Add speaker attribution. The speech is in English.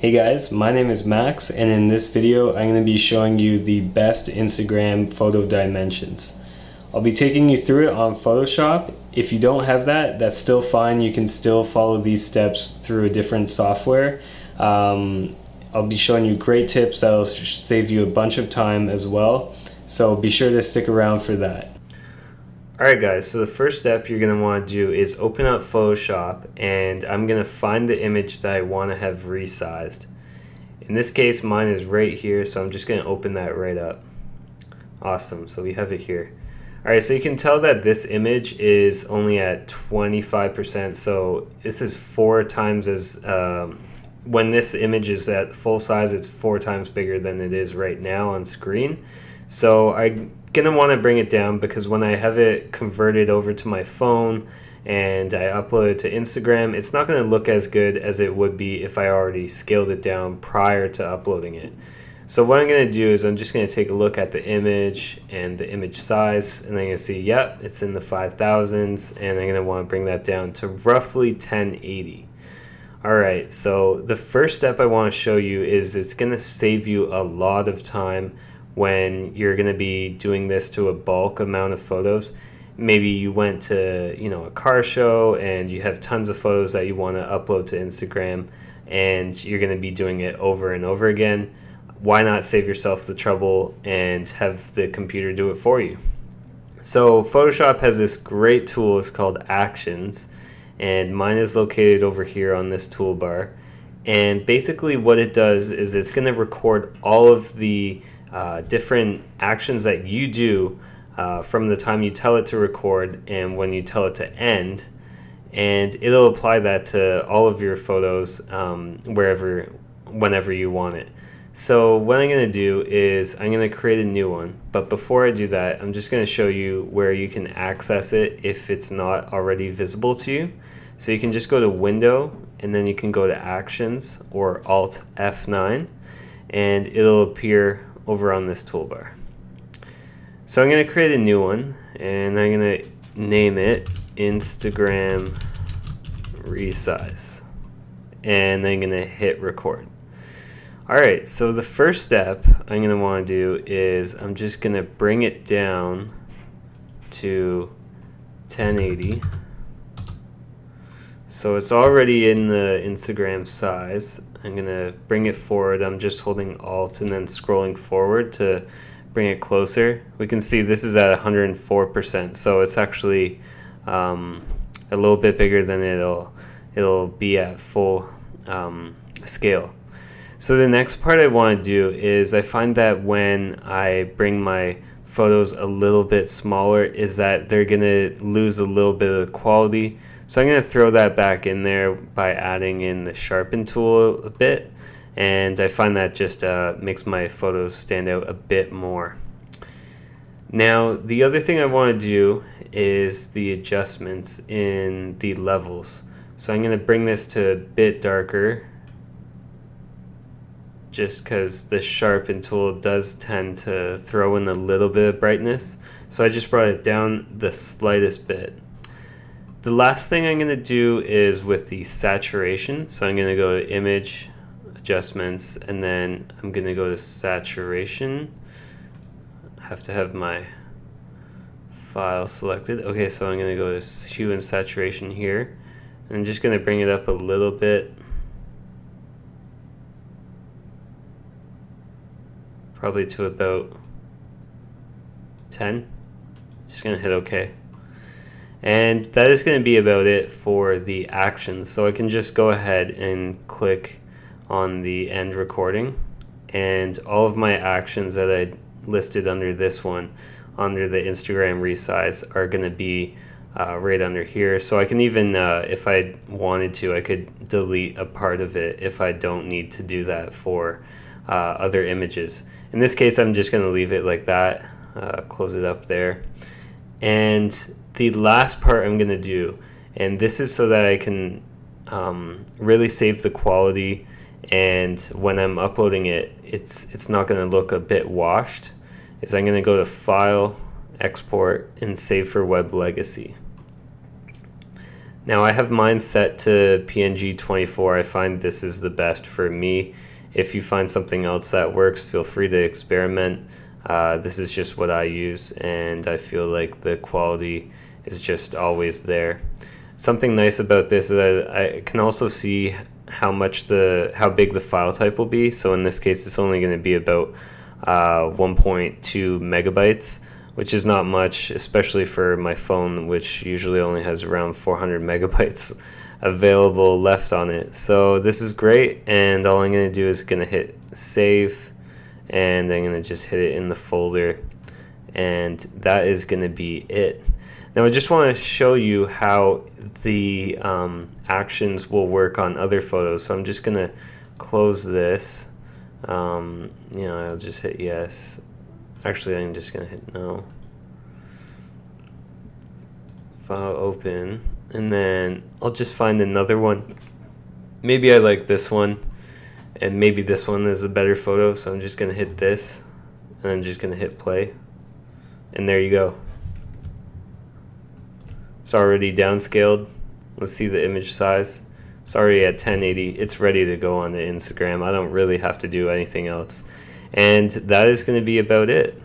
Speaker 1: Hey guys, my name is Max, and in this video I'm going to be showing you the best Instagram photo dimensions. I'll be taking you through it on Photoshop. If you don't have that, that's still fine. You can still follow these steps through a different software. I'll be showing you great tips that'll save you a bunch of time as well, so be sure to stick around for that. Alright guys, so the first step you're going to want to do is open up Photoshop, and I'm going to find the image that I want to have resized. In this case mine is right here, so I'm just going to open that right up. Awesome, so we have it here. Alright, so you can tell that this image is only at 25%, so this is 4 times as, when this image is at full size, it's 4 times bigger than it is right now on screen. So I'm going to want to bring it down because when I have it converted over to my phone and I upload it to Instagram, it's not going to look as good as it would be if I already scaled it down prior to uploading it. So what I'm going to do is I'm just going to take a look at the image and the image size, and I'm going to see, yep, it's in the 5,000s, and I'm going to want to bring that down to roughly 1080. Alright, so the first step I want to show you is it's going to save you a lot of time when you're going to be doing this to a bulk amount of photos. Maybe you went to a car show and you have tons of photos that you want to upload to Instagram, and you're going to be doing it over and over again. Why not save yourself the trouble and have the computer do it for you? So Photoshop has this great tool, it's called Actions, and mine is located over here on this toolbar. And basically what it does is it's going to record all of the different actions that you do from the time you tell it to record and when you tell it to end, and it'll apply that to all of your photos whenever you want it. So what I'm going to do is I'm going to create a new one, but before I do that I'm just going to show you where you can access it if it's not already visible to you. So you can just go to Window and then you can go to Actions or Alt F9 and it'll appear over on this toolbar. So I'm going to create a new one and I'm going to name it Instagram Resize, and I'm going to hit record. Alright, so the first step I'm going to want to do is I'm just going to bring it down to 1080. So it's already in the Instagram size. I'm going to bring it forward. I'm just holding Alt and then scrolling forward to bring it closer. We can see this is at 104%, so it's actually a little bit bigger than it'll be at full scale. So the next part I want to do is I find that when I bring my photos a little bit smaller is that they're going to lose a little bit of the quality. So I'm going to throw that back in there by adding in the sharpen tool a bit, and I find that just makes my photos stand out a bit more. Now the other thing I want to do is the adjustments in the levels. So I'm going to bring this to a bit darker, just because the sharpen tool does tend to throw in a little bit of brightness. So I just brought it down the slightest bit. The last thing I'm going to do is with the saturation. So I'm going to go to Image, Adjustments, and then I'm going to go to Saturation. I have to have my file selected. Okay, so I'm going to go to Hue and Saturation here. And I'm just going to bring it up a little bit. Probably to about 10. Just going to hit OK. And that is going to be about it for the actions. So I can just go ahead and click on the end recording, and all of my actions that I listed under this one, under the Instagram resize, are going to be right under here. So I can even, if I wanted to, I could delete a part of it if I don't need to do that for other images. In this case I'm just going to leave it like that, close it up there. And the last part I'm going to do, and this is so that I can really save the quality, and when I'm uploading it, it's not going to look a bit washed, is I'm going to go to File, Export, and Save for Web Legacy. Now I have mine set to PNG 24. I find this is the best for me. If you find something else that works, feel free to experiment. This is just what I use, and I feel like the quality is just always there. Something nice about this is that I can also see how big the file type will be. So in this case, it's only going to be about 1.2 megabytes, which is not much, especially for my phone, which usually only has around 400 megabytes available left on it. So this is great, and all I'm going to do is going to hit save, and I'm going to just hit it in the folder, and that is going to be it. Now I just want to show you how the actions will work on other photos. So I'm just going to close this. I'll just hit yes. Actually, I'm just going to hit no. File open, and then I'll just find another one. Maybe I like this one, and maybe this one is a better photo, so I'm just going to hit this, and I'm just going to hit play, and there you go. It's already downscaled. Let's see the image size. It's already at 1080. It's ready to go on the Instagram. I don't really have to do anything else. And that is going to be about it.